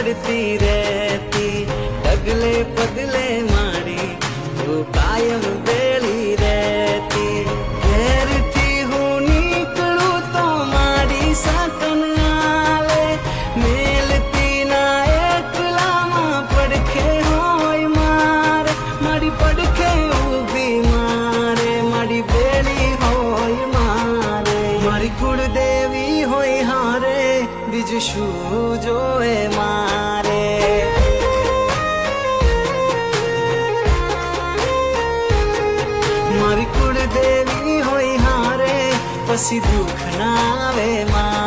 करती रहती डगले पगले मारी तू कायम बेली रहती घेर थी हूँ निकलू तो मारी सकन आवे मेलती ना एकला मां पड़खे होय मार मारी पड़खे उभी मारे मारी बेली होय मारे मारी कुलदेवी होय हारे बीजू शू जोए मारे मारी कुलदेवी होय हारे पसी दुख ना आवे मारे।